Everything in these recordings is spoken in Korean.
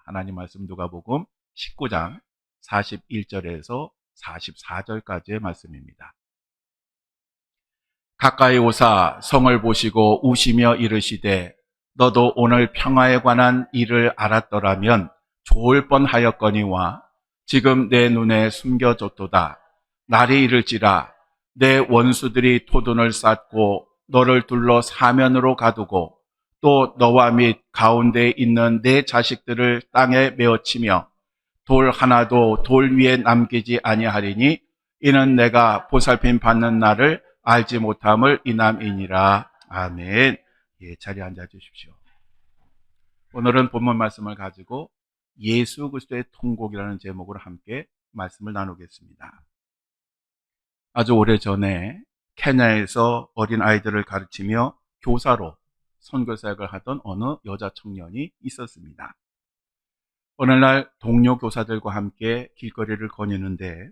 하나님 말씀 누가복음 19장 41절에서 44절까지의 말씀입니다. 가까이 오사 성을 보시고 우시며 이르시되 너도 오늘 평화에 관한 일을 알았더라면 좋을 뻔하였거니와 지금 내 눈에 숨겨졌도다. 날이 이를지라 내 원수들이 토둔을 쌓고 너를 둘러 사면으로 가두고 또 너와 및 가운데에 있는 내 자식들을 땅에 메어치며 돌 하나도 돌 위에 남기지 아니하리니 이는 내가 보살핌 받는 날을 알지 못함을 인함이니라. 아멘. 예, 자리에 앉아 주십시오. 오늘은 본문 말씀을 가지고 예수 그리스도의 통곡이라는 제목으로 함께 말씀을 나누겠습니다. 아주 오래전에 케냐에서 어린 아이들을 가르치며 교사로 선교사역을 하던 어느 여자 청년이 있었습니다. 어느 날 동료 교사들과 함께 길거리를 거니는데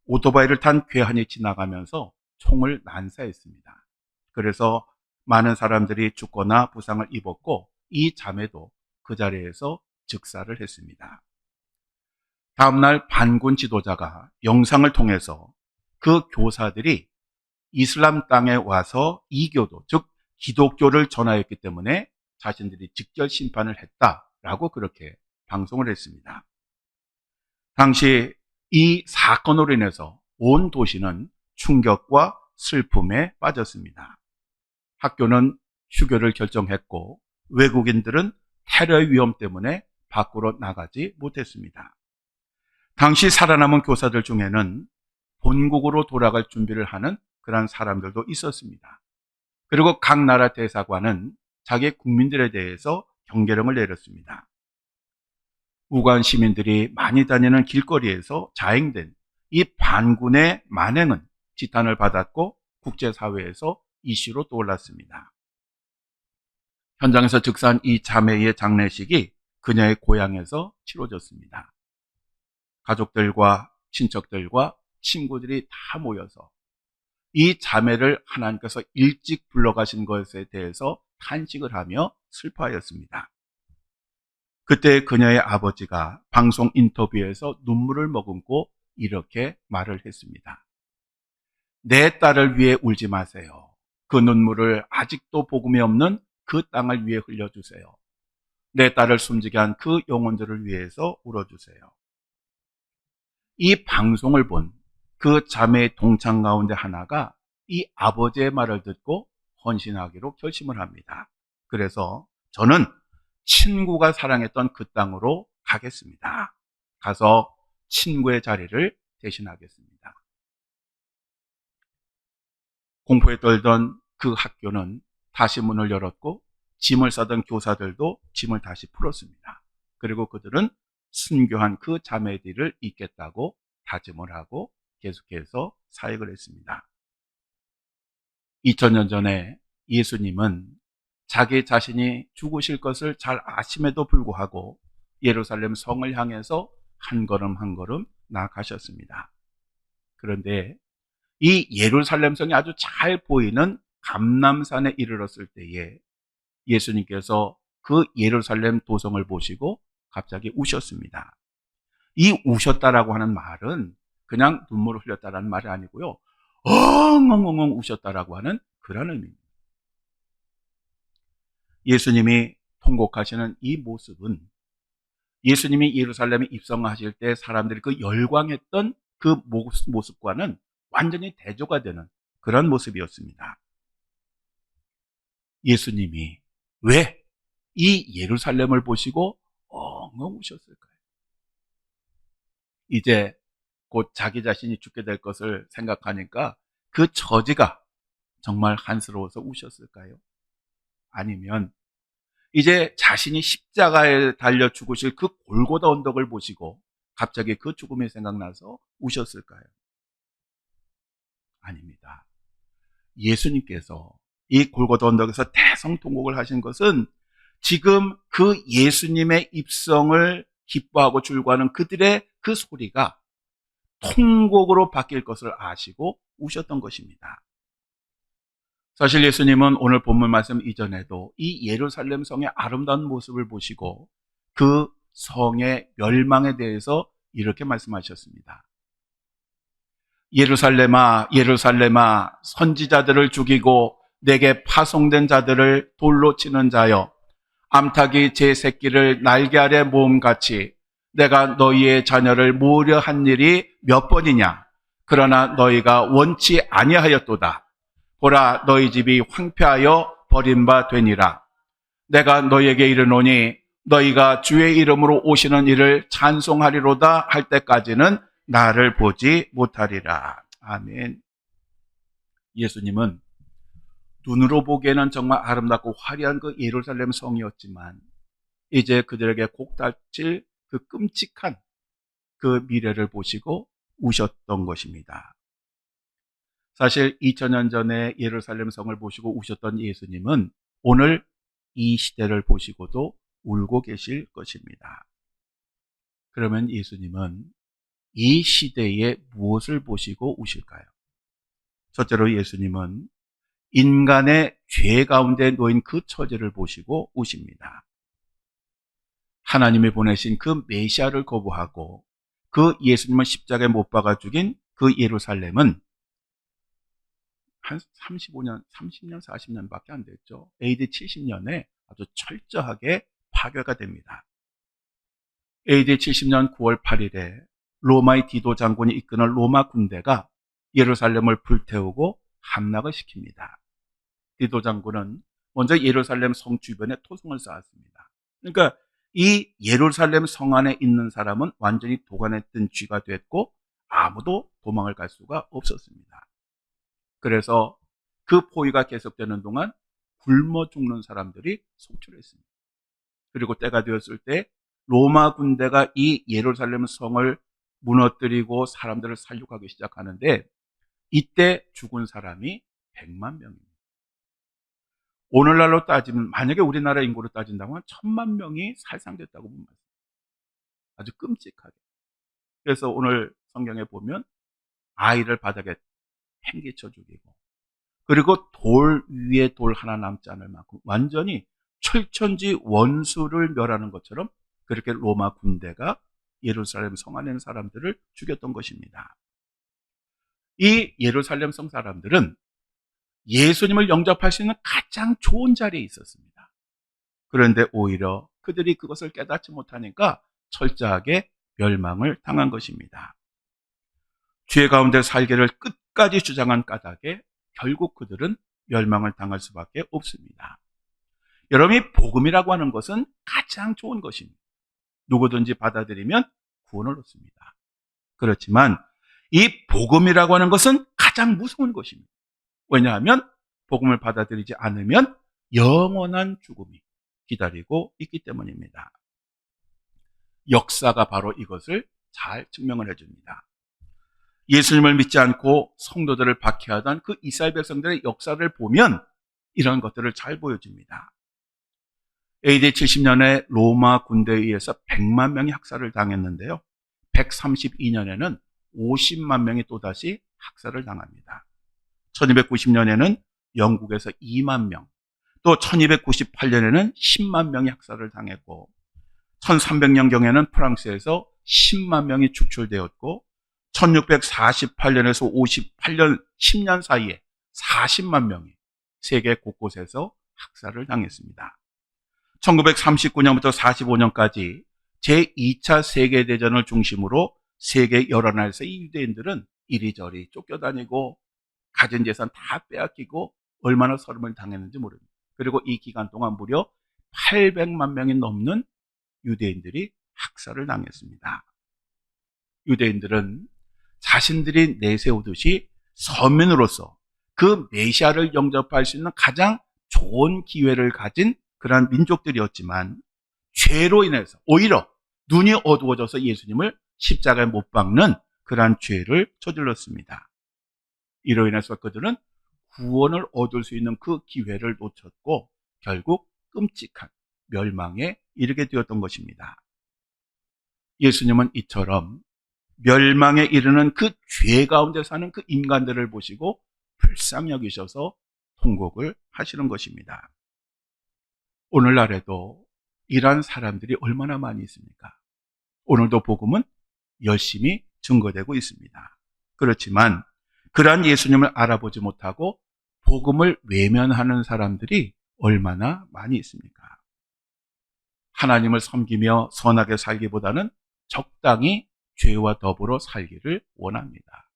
오토바이를 탄 괴한이 지나가면서 총을 난사했습니다. 그래서 많은 사람들이 죽거나 부상을 입었고 이 자매도 그 자리에서 즉사를 했습니다. 다음날 반군 지도자가 영상을 통해서 그 교사들이 이슬람 땅에 와서 이교도, 즉 기독교를 전하였기 때문에 자신들이 직결 심판을 했다라고 그렇게 방송을 했습니다. 당시 이 사건으로 인해서 온 도시는 충격과 슬픔에 빠졌습니다. 학교는 휴교를 결정했고 외국인들은 테러의 위험 때문에 밖으로 나가지 못했습니다. 당시 살아남은 교사들 중에는 본국으로 돌아갈 준비를 하는 그런 사람들도 있었습니다. 그리고 각 나라 대사관은 자기 국민들에 대해서 경계령을 내렸습니다. 우간 시민들이 많이 다니는 길거리에서 자행된 이 반군의 만행은 지탄을 받았고 국제사회에서 이슈로 떠올랐습니다. 현장에서 즉사한 이 자매의 장례식이 그녀의 고향에서 치러졌습니다. 가족들과 친척들과 친구들이 다 모여서 이 자매를 하나님께서 일찍 불러가신 것에 대해서 탄식을 하며 슬퍼하였습니다. 그때 그녀의 아버지가 방송 인터뷰에서 눈물을 머금고 이렇게 말을 했습니다. 내 딸을 위해 울지 마세요. 그 눈물을 아직도 복음이 없는 그 땅을 위해 흘려주세요. 내 딸을 숨지게 한 그 영혼들을 위해서 울어주세요. 이 방송을 본 그 자매의 동창 가운데 하나가 이 아버지의 말을 듣고 헌신하기로 결심을 합니다. 그래서 저는 친구가 사랑했던 그 땅으로 가겠습니다. 가서 친구의 자리를 대신하겠습니다. 공포에 떨던 그 학교는 다시 문을 열었고 짐을 싸던 교사들도 짐을 다시 풀었습니다. 그리고 그들은 순교한 그 자매들을 잇겠다고 다짐을 하고 계속해서 사역을 했습니다. 2000년 전에 예수님은 자기 자신이 죽으실 것을 잘 아심에도 불구하고 예루살렘 성을 향해서 한 걸음 한 걸음 나아가셨습니다. 그런데 이 예루살렘 성이 아주 잘 보이는 감람산에 이르렀을 때에 예수님께서 그 예루살렘 도성을 보시고 갑자기 우셨습니다. 이 우셨다라고 하는 말은 그냥 눈물을 흘렸다라는 말이 아니고요. 엉엉엉엉 우셨다라고 하는 그런 의미입니다. 예수님이 통곡하시는 이 모습은 예수님이 예루살렘에 입성하실 때 사람들이 그 열광했던 그 모습과는 완전히 대조가 되는 그런 모습이었습니다. 예수님이 왜 이 예루살렘을 보시고 엉엉 우셨을까요? 이제 곧 자기 자신이 죽게 될 것을 생각하니까 그 처지가 정말 한스러워서 우셨을까요? 아니면 이제 자신이 십자가에 달려 죽으실 그 골고다 언덕을 보시고 갑자기 그 죽음이 생각나서 우셨을까요? 아닙니다. 예수님께서 이 골고다 언덕에서 대성통곡을 하신 것은 지금 그 예수님의 입성을 기뻐하고 즐거워하는 그들의 그 소리가 통곡으로 바뀔 것을 아시고 우셨던 것입니다. 사실 예수님은 오늘 본문 말씀 이전에도 이 예루살렘 성의 아름다운 모습을 보시고 그 성의 멸망에 대해서 이렇게 말씀하셨습니다. 예루살렘아, 예루살렘아, 선지자들을 죽이고 내게 파송된 자들을 돌로 치는 자여, 암탉이 제 새끼를 날개 아래 모음같이 내가 너희의 자녀를 모으려 한 일이 몇 번이냐? 그러나 너희가 원치 아니하였도다. 보라, 너희 집이 황폐하여 버린 바 되니라. 내가 너희에게 이르노니 너희가 주의 이름으로 오시는 이를 찬송하리로다 할 때까지는 나를 보지 못하리라. 아멘. 예수님은 눈으로 보기에는 정말 아름답고 화려한 그 예루살렘 성이었지만 이제 그들에게 곡닥칠 그 끔찍한 그 미래를 보시고 우셨던 것입니다. 사실 2000년 전에 예루살렘 성을 보시고 우셨던 예수님은 오늘 이 시대를 보시고도 울고 계실 것입니다. 그러면 예수님은 이 시대에 무엇을 보시고 우실까요? 첫째로 예수님은 인간의 죄 가운데 놓인 그 처지를 보시고 우십니다. 하나님이 보내신 그 메시아를 거부하고 그 예수님을 십자가에 못 박아 죽인 그 예루살렘은 한 35년, 30년, 40년밖에 안 됐죠. AD 70년에 아주 철저하게 파괴가 됩니다. AD 70년 9월 8일에 로마의 디도 장군이 이끄는 로마 군대가 예루살렘을 불태우고 함락을 시킵니다. 디도 장군은 먼저 예루살렘 성 주변에 토성을 쌓았습니다. 그러니까 이 예루살렘 성 안에 있는 사람은 완전히 도관에 든 쥐가 됐고 아무도 도망을 갈 수가 없었습니다. 그래서 그 포위가 계속되는 동안 굶어 죽는 사람들이 속출했습니다. 그리고 때가 되었을 때 로마 군대가 이 예루살렘 성을 무너뜨리고 사람들을 살육하기 시작하는데 이때 죽은 사람이 100만 명입니다. 오늘날로 따지면 만약에 우리나라 인구로 따진다면 1000만 명이 살상됐다고 보면 아주 끔찍하게. 그래서 오늘 성경에 보면 아이를 바닥에 팽개쳐 죽이고 그리고 돌 위에 돌 하나 남지 않을 만큼 완전히 철천지 원수를 멸하는 것처럼 그렇게 로마 군대가 예루살렘 성 안에 있는 사람들을 죽였던 것입니다. 이 예루살렘 성 사람들은 예수님을 영접할 수 있는 가장 좋은 자리에 있었습니다. 그런데 오히려 그들이 그것을 깨닫지 못하니까 철저하게 멸망을 당한 것입니다. 죄 가운데 살기를 끝까지 주장한 까닭에 결국 그들은 멸망을 당할 수밖에 없습니다. 여러분이 복음이라고 하는 것은 가장 좋은 것입니다. 누구든지 받아들이면 구원을 얻습니다. 그렇지만 이 복음이라고 하는 것은 가장 무서운 것입니다. 왜냐하면 복음을 받아들이지 않으면 영원한 죽음이 기다리고 있기 때문입니다. 역사가 바로 이것을 잘 증명을 해줍니다. 예수님을 믿지 않고 성도들을 박해하던 그 이스라엘 백성들의 역사를 보면 이런 것들을 잘 보여줍니다. AD 70년에 로마 군대에 의해서 100만 명이 학살을 당했는데요. 132년에는 50만 명이 또다시 학살을 당합니다. 1290년에는 영국에서 2만 명, 또 1298년에는 10만 명이 학살을 당했고 1300년경에는 프랑스에서 10만 명이 축출되었고 1648년에서 58년 10년 사이에 40만 명이 세계 곳곳에서 학살을 당했습니다. 1939년부터 45년까지 제2차 세계대전을 중심으로 세계 여러 나라에서 이 유대인들은 이리저리 쫓겨다니고 가진 재산 다 빼앗기고 얼마나 서름을 당했는지 모릅니다. 그리고 이 기간 동안 무려 800만 명이 넘는 유대인들이 학살을 당했습니다. 유대인들은 자신들이 내세우듯이 서민으로서 그 메시아를 영접할 수 있는 가장 좋은 기회를 가진 그러한 민족들이었지만 죄로 인해서 오히려 눈이 어두워져서 예수님을 십자가에 못 박는 그러한 죄를 저질렀습니다. 이로 인해서 그들은 구원을 얻을 수 있는 그 기회를 놓쳤고 결국 끔찍한 멸망에 이르게 되었던 것입니다. 예수님은 이처럼 멸망에 이르는 그 죄 가운데 사는 그 인간들을 보시고 불쌍히 여기셔서 통곡을 하시는 것입니다. 오늘날에도 이런 사람들이 얼마나 많이 있습니까? 오늘도 복음은 열심히 증거되고 있습니다. 그렇지만 그러한 예수님을 알아보지 못하고 복음을 외면하는 사람들이 얼마나 많이 있습니까? 하나님을 섬기며 선하게 살기보다는 적당히 죄와 더불어 살기를 원합니다.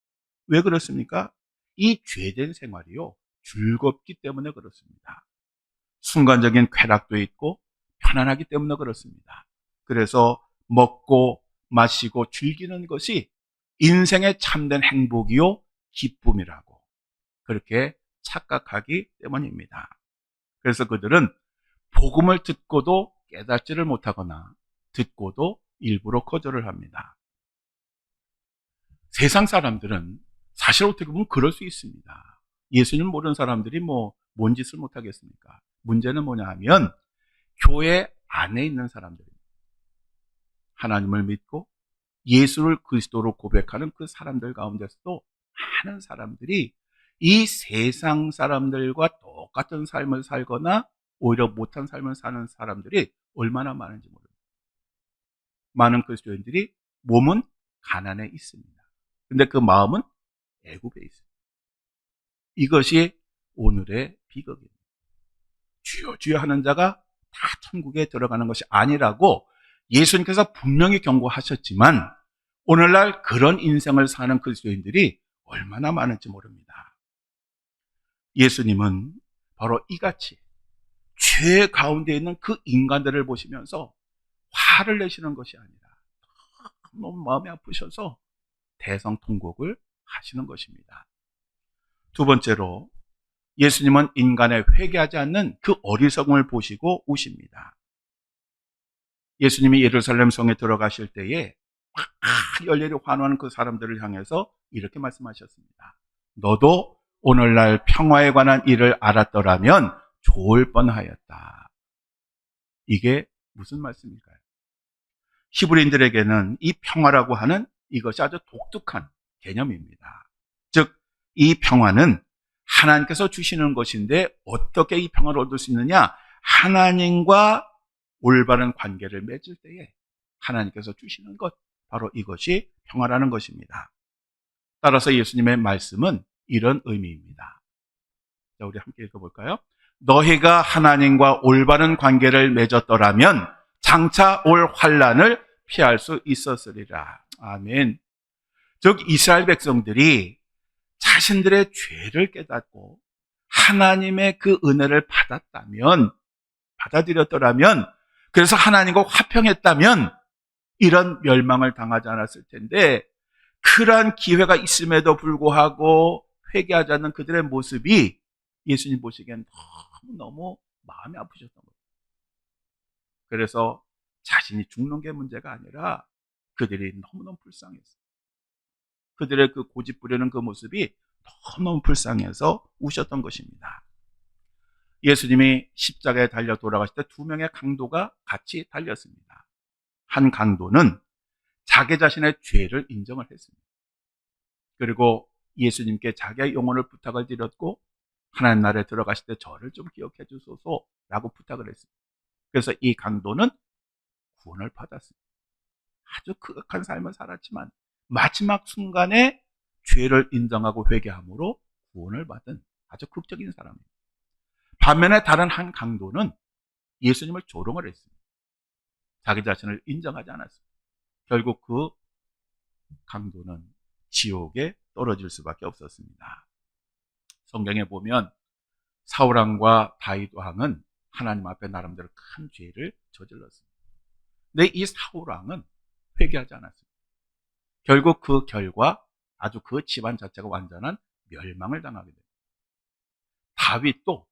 왜 그렇습니까? 이 죄된 생활이요, 즐겁기 때문에 그렇습니다. 순간적인 쾌락도 있고 편안하기 때문에 그렇습니다. 그래서 먹고 마시고 즐기는 것이 인생의 참된 행복이요 기쁨이라고 그렇게 착각하기 때문입니다. 그래서 그들은 복음을 듣고도 깨닫지를 못하거나 듣고도 일부러 거절을 합니다. 세상 사람들은 사실 어떻게 보면 그럴 수 있습니다. 예수님 모르는 사람들이 뭔 짓을 못하겠습니까? 문제는 뭐냐 하면 교회 안에 있는 사람들입니다. 하나님을 믿고 예수를 그리스도로 고백하는 그 사람들 가운데서도 많은 사람들이 이 세상 사람들과 똑같은 삶을 살거나 오히려 못한 삶을 사는 사람들이 얼마나 많은지 모릅니다. 많은 그리스도인들이 몸은 가난해 있습니다. 근데 그 마음은 애굽에 있습니다. 이것이 오늘의 비극입니다. 주여 주여 하는 자가 다 천국에 들어가는 것이 아니라고 예수님께서 분명히 경고하셨지만 오늘날 그런 인생을 사는 그리스도인들이 얼마나 많은지 모릅니다. 예수님은 바로 이같이 죄 가운데 있는 그 인간들을 보시면서 화를 내시는 것이 아니라 너무 마음이 아프셔서 대성통곡을 하시는 것입니다. 두 번째로 예수님은 인간의 회개하지 않는 그 어리석음을 보시고 우십니다. 예수님이 예루살렘 성에 들어가실 때에 열렬히 환호하는 그 사람들을 향해서 이렇게 말씀하셨습니다. 너도 오늘날 평화에 관한 일을 알았더라면 좋을 뻔하였다. 이게 무슨 말씀일까요? 히브리인들에게는 이 평화라고 하는 이것이 아주 독특한 개념입니다. 즉, 이 평화는 하나님께서 주시는 것인데 어떻게 이 평화를 얻을 수 있느냐? 하나님과 올바른 관계를 맺을 때에 하나님께서 주시는 것, 바로 이것이 평화라는 것입니다. 따라서 예수님의 말씀은 이런 의미입니다. 자, 우리 함께 읽어볼까요? 너희가 하나님과 올바른 관계를 맺었더라면 장차 올 환난을 피할 수 있었으리라. 아멘. 즉 이스라엘 백성들이 자신들의 죄를 깨닫고 하나님의 그 은혜를 받아들였더라면, 그래서 하나님과 화평했다면 이런 멸망을 당하지 않았을 텐데, 그러한 기회가 있음에도 불구하고 회개하지 않는 그들의 모습이 예수님 보시기엔 너무 마음이 아프셨던 거예요. 그래서 자신이 죽는 게 문제가 아니라 그들이 너무너무 불쌍했어요. 그들의 그 고집 부리는 그 모습이 너무너무 불쌍해서 우셨던 것입니다. 예수님이 십자가에 달려 돌아가실 때 두 명의 강도가 같이 달렸습니다. 한 강도는 자기 자신의 죄를 인정을 했습니다. 그리고 예수님께 자기의 영혼을 부탁을 드렸고, 하나님 나라에 들어가실 때 저를 좀 기억해 주소서라고 부탁을 했습니다. 그래서 이 강도는 구원을 받았습니다. 아주 극악한 삶을 살았지만 마지막 순간에 죄를 인정하고 회개함으로 구원을 받은 아주 극적인 사람입니다. 반면에 다른 한 강도는 예수님을 조롱을 했습니다. 자기 자신을 인정하지 않았습니다. 결국 그 강도는 지옥에 떨어질 수밖에 없었습니다. 성경에 보면 사울왕과 다윗 왕은 하나님 앞에 나름대로 큰 죄를 저질렀습니다. 근데 이 사울왕은 회개하지 않았습니다. 결국 그 결과 아주 그 집안 자체가 완전한 멸망을 당하게 됩니다. 다윗도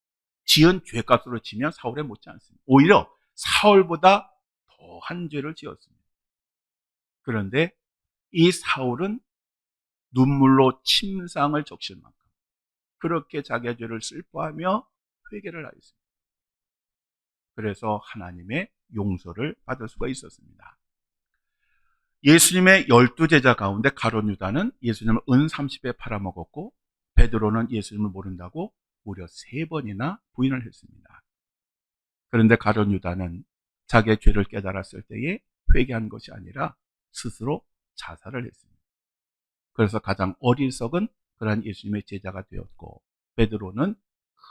지은 죄값으로 치면 사울에 못지 않습니다. 오히려 사울보다 더한 죄를 지었습니다. 그런데 이 사울은 눈물로 침상을 적실 만큼 그렇게 자기의 죄를 슬퍼하며 회개를 하였습니다. 그래서 하나님의 용서를 받을 수가 있었습니다. 예수님의 12제자 가운데 가룟 유다는 예수님을 은 30에 팔아먹었고, 베드로는 예수님을 모른다고 무려 3번이나 부인을 했습니다. 그런데 가룟 유다는 자기의 죄를 깨달았을 때에 회개한 것이 아니라 스스로 자살을 했습니다. 그래서 가장 어리석은 그러한 예수님의 제자가 되었고, 베드로는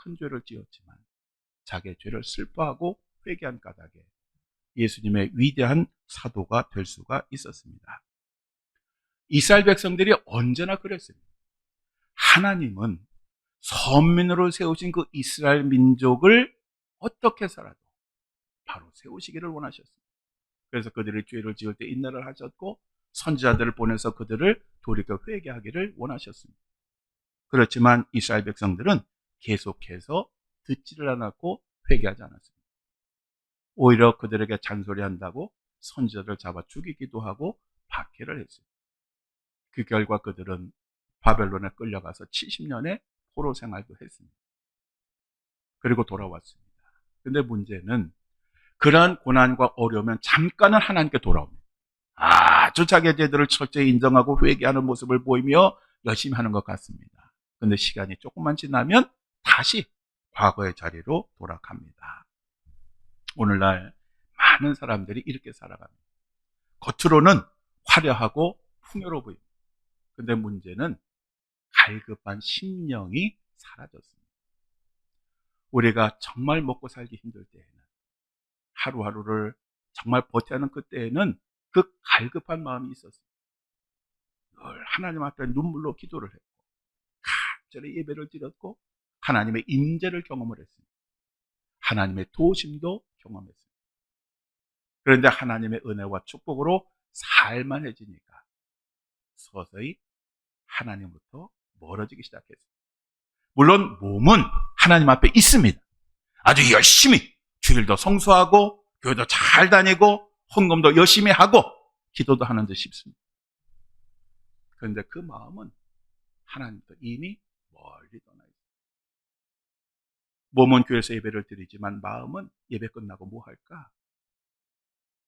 큰 죄를 지었지만 자기의 죄를 슬퍼하고 회개한 까닭에 예수님의 위대한 사도가 될 수가 있었습니다. 이스라엘 백성들이 언제나 그랬습니다. 하나님은 선민으로 세우신 그 이스라엘 민족을 어떻게 살아도 바로 세우시기를 원하셨습니다. 그래서 그들이 죄를 지을 때 인내를 하셨고, 선지자들을 보내서 그들을 돌이켜 회개하기를 원하셨습니다. 그렇지만 이스라엘 백성들은 계속해서 듣지를 않았고 회개하지 않았습니다. 오히려 그들에게 잔소리한다고 선지자를 잡아 죽이기도 하고 박해를 했습니다. 그 결과 그들은 바벨론에 끌려가서 70년의 포로 생활도 했습니다. 그리고 돌아왔습니다. 근데 문제는 그러한 고난과 어려우면 잠깐은 하나님께 돌아옵니다. 아주 자기의 죄들을 철저히 인정하고 회개하는 모습을 보이며 열심히 하는 것 같습니다. 근데 시간이 조금만 지나면 다시 과거의 자리로 돌아갑니다. 오늘날 많은 사람들이 이렇게 살아갑니다. 겉으로는 화려하고 풍요로워 보입니다. 근데 문제는 갈급한 심령이 사라졌습니다. 우리가 정말 먹고 살기 힘들 때에는, 하루하루를 정말 버텨야 하는 그때에는 그 갈급한 마음이 있었습니다. 늘 하나님 앞에 눈물로 기도를 했고, 간절히 예배를 드렸고, 하나님의 임재를 경험을 했습니다. 하나님의 도우심도 경험했습니다. 그런데 하나님의 은혜와 축복으로 살만해지니까 서서히 하나님부터 멀어지기 시작했습니다. 물론 몸은 하나님 앞에 있습니다. 아주 열심히 주일도 성수하고 교회도 잘 다니고 헌금도 열심히 하고 기도도 하는 듯 싶습니다. 그런데 그 마음은 하나님부터 이미 멀리 떠나 있습니다. 몸은 교회에서 예배를 드리지만 마음은 예배 끝나고 뭐 할까?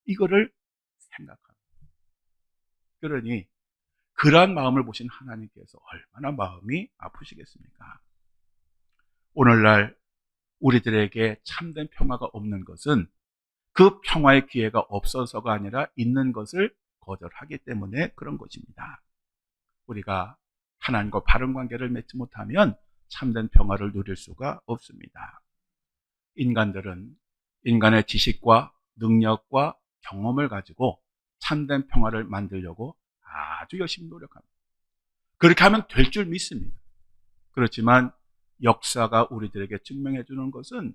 이거를 생각합니다. 그러니 그러한 마음을 보신 하나님께서 얼마나 마음이 아프시겠습니까? 오늘날 우리들에게 참된 평화가 없는 것은 그 평화의 기회가 없어서가 아니라 있는 것을 거절하기 때문에 그런 것입니다. 우리가 하나님과 바른 관계를 맺지 못하면 참된 평화를 누릴 수가 없습니다. 인간들은 인간의 지식과 능력과 경험을 가지고 참된 평화를 만들려고 아주 열심히 노력합니다. 그렇게 하면 될 줄 믿습니다. 그렇지만 역사가 우리들에게 증명해 주는 것은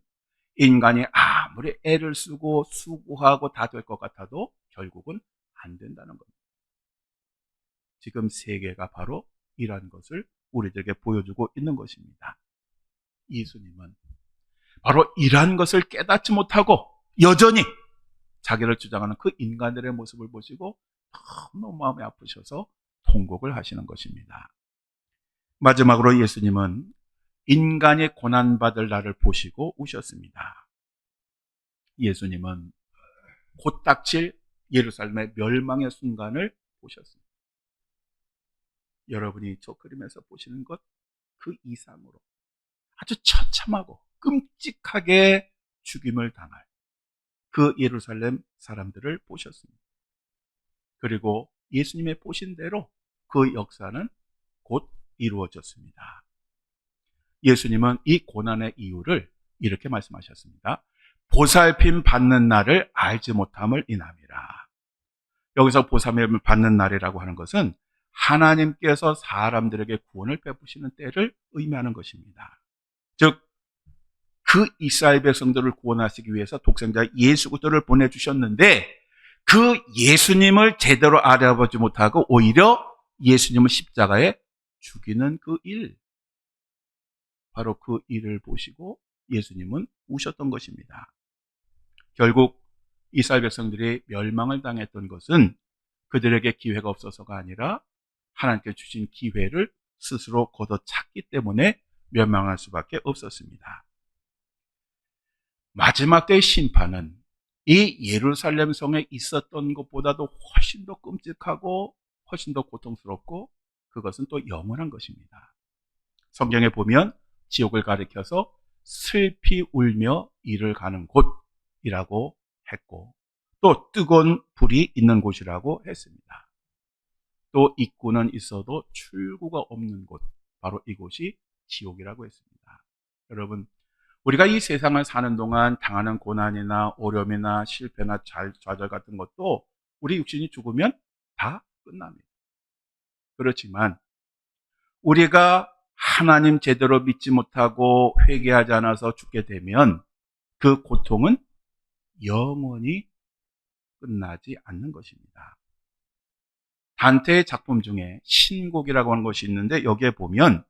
인간이 아무리 애를 쓰고 수고하고 다 될 것 같아도 결국은 안 된다는 겁니다. 지금 세계가 바로 이러한 것을 우리들에게 보여주고 있는 것입니다. 예수님은 바로 이러한 것을 깨닫지 못하고 여전히 자기를 주장하는 그 인간들의 모습을 보시고 너무 마음이 아프셔서 통곡을 하시는 것입니다. 마지막으로 예수님은 인간이 고난받을 날을 보시고 우셨습니다. 예수님은 곧 닥칠 예루살렘의 멸망의 순간을 보셨습니다. 여러분이 저 그림에서 보시는 것 그 이상으로 아주 처참하고 끔찍하게 죽임을 당할 그 예루살렘 사람들을 보셨습니다. 그리고 예수님의 보신 대로 그 역사는 곧 이루어졌습니다. 예수님은 이 고난의 이유를 이렇게 말씀하셨습니다. 보살핌 받는 날을 알지 못함을 인함이라. 여기서 보살핌을 받는 날이라고 하는 것은 하나님께서 사람들에게 구원을 베푸시는 때를 의미하는 것입니다. 즉, 그 이스라엘 백성들을 구원하시기 위해서 독생자 예수 그리스도를 보내주셨는데 그 예수님을 제대로 알아보지 못하고 오히려 예수님을 십자가에 죽이는 그 일, 바로 그 일을 보시고 예수님은 우셨던 것입니다. 결국 이스라엘 백성들이 멸망을 당했던 것은 그들에게 기회가 없어서가 아니라 하나님께 주신 기회를 스스로 걷어찼기 때문에 멸망할 수밖에 없었습니다. 마지막 때의 심판은 이 예루살렘 성에 있었던 것보다도 훨씬 더 끔찍하고 훨씬 더 고통스럽고 그것은 또 영원한 것입니다. 성경에 보면 지옥을 가리켜서 슬피 울며 이를 가는 곳이라고 했고, 또 뜨거운 불이 있는 곳이라고 했습니다. 또 입구는 있어도 출구가 없는 곳, 바로 이곳이 지옥이라고 했습니다. 여러분, 우리가 이 세상을 사는 동안 당하는 고난이나 어려움이나 실패나 좌절 같은 것도 우리 육신이 죽으면 다 끝납니다. 그렇지만 우리가 하나님 제대로 믿지 못하고 회개하지 않아서 죽게 되면 그 고통은 영원히 끝나지 않는 것입니다. 단테의 작품 중에 신곡이라고 하는 것이 있는데, 여기에 보면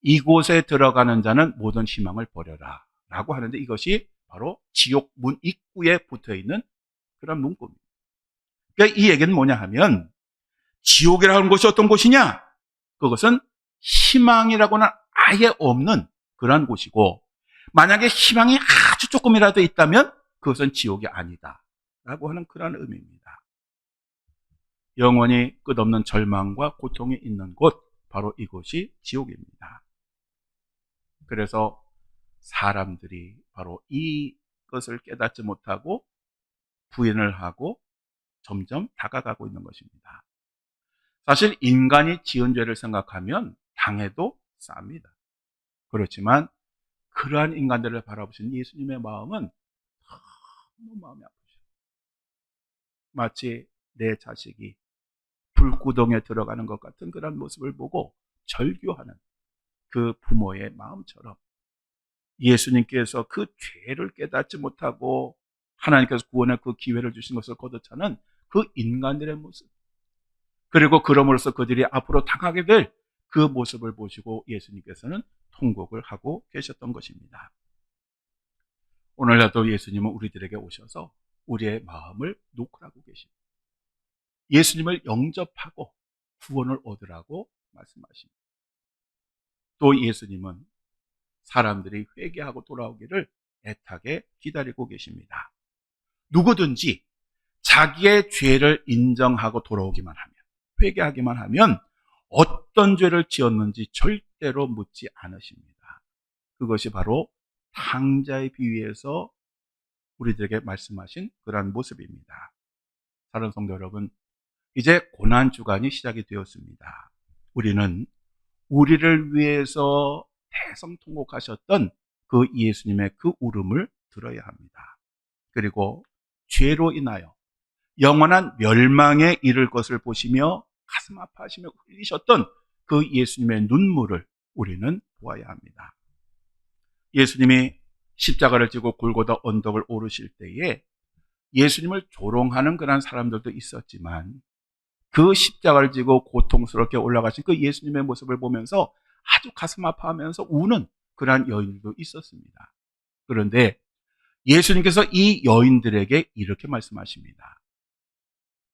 이곳에 들어가는 자는 모든 희망을 버려라 라고 하는데, 이것이 바로 지옥 문 입구에 붙어 있는 그런 문구입니다. 그러니까 이 얘기는 뭐냐 하면, 지옥이라는 곳이 어떤 곳이냐? 그것은 희망이라고는 아예 없는 그런 곳이고, 만약에 희망이 아주 조금이라도 있다면 그것은 지옥이 아니다 라고 하는 그런 의미입니다. 영원히 끝없는 절망과 고통이 있는 곳, 바로 이곳이 지옥입니다. 그래서 사람들이 바로 이것을 깨닫지 못하고 부인을 하고 점점 다가가고 있는 것입니다. 사실 인간이 지은 죄를 생각하면 당해도 쌉니다. 그렇지만 그러한 인간들을 바라보신 예수님의 마음은 너무 마음이 아프죠. 마치 내 자식이 불구덩이에 들어가는 것 같은 그런 모습을 보고 절규하는 그 부모의 마음처럼, 예수님께서 그 죄를 깨닫지 못하고 하나님께서 구원의 그 기회를 주신 것을 거듭하는 그 인간들의 모습, 그리고 그럼으로써 그들이 앞으로 당하게 될 그 모습을 보시고 예수님께서는 통곡을 하고 계셨던 것입니다. 오늘날도 예수님은 우리들에게 오셔서 우리의 마음을 노크라고 계십니다. 예수님을 영접하고 구원을 얻으라고 말씀하십니다. 또 예수님은 사람들이 회개하고 돌아오기를 애타게 기다리고 계십니다. 누구든지 자기의 죄를 인정하고 돌아오기만 하면, 회개하기만 하면 어떤 죄를 지었는지 절대로 묻지 않으십니다. 그것이 바로 탕자의 비유에서 우리들에게 말씀하신 그러한 모습입니다. 사랑하는 성도 여러분, 이제 고난주간이 시작이 되었습니다. 우리는 우리를 위해서 대성통곡하셨던 그 예수님의 그 울음을 들어야 합니다. 그리고 죄로 인하여 영원한 멸망에 이를 것을 보시며 가슴 아파하시며 흘리셨던 그 예수님의 눈물을 우리는 보아야 합니다. 예수님이 십자가를 지고 골고다 언덕을 오르실 때에 예수님을 조롱하는 그런 사람들도 있었지만, 그 십자가를 지고 고통스럽게 올라가신 그 예수님의 모습을 보면서 아주 가슴 아파하면서 우는 그러한 여인들도 있었습니다. 그런데 예수님께서 이 여인들에게 이렇게 말씀하십니다.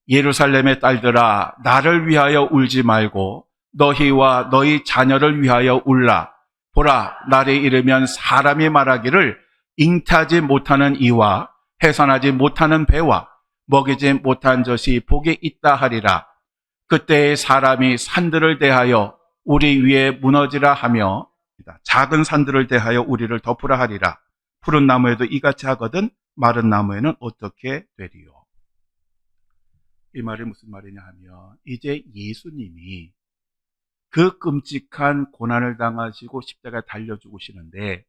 예루살렘의 딸들아, 나를 위하여 울지 말고 너희와 너희 자녀를 위하여 울라. 보라, 날이 이르면 사람이 말하기를 잉타지 못하는 이와 해산하지 못하는 배와 먹이지 못한 젖이 복이 있다 하리라. 그때의 사람이 산들을 대하여 우리 위에 무너지라 하며 작은 산들을 대하여 우리를 덮으라 하리라. 푸른 나무에도 이같이 하거든 마른 나무에는 어떻게 되리요? 이 말이 무슨 말이냐 하면, 이제 예수님이 그 끔찍한 고난을 당하시고 십자가에 달려 죽으시는데,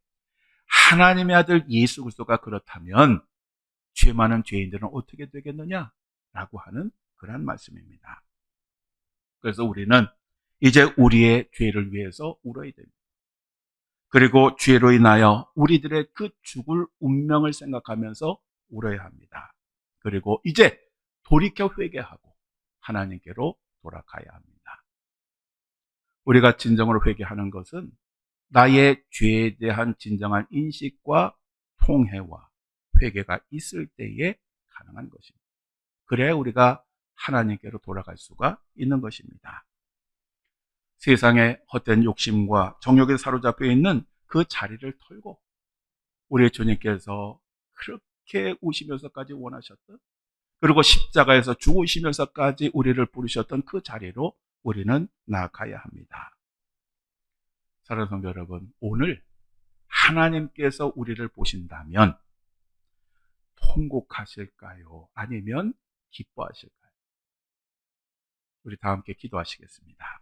하나님의 아들 예수 그리스도가 그렇다면 죄 많은 죄인들은 어떻게 되겠느냐라고 하는 그런 말씀입니다. 그래서 우리는 이제 우리의 죄를 위해서 울어야 됩니다. 그리고 죄로 인하여 우리들의 그 죽을 운명을 생각하면서 울어야 합니다. 그리고 이제 돌이켜 회개하고 하나님께로 돌아가야 합니다. 우리가 진정으로 회개하는 것은 나의 죄에 대한 진정한 인식과 통회와 회개가 있을 때에 가능한 것입니다. 그래야 우리가 하나님께로 돌아갈 수가 있는 것입니다. 세상의 헛된 욕심과 정욕에 사로잡혀 있는 그 자리를 털고 우리 주님께서 그렇게 우시면서까지 원하셨던, 그리고 십자가에서 죽으시면서까지 우리를 부르셨던 그 자리로 우리는 나아가야 합니다. 사랑하는 성도 여러분, 오늘 하나님께서 우리를 보신다면 통곡하실까요? 아니면 기뻐하실까요? 우리 다 함께 기도하시겠습니다.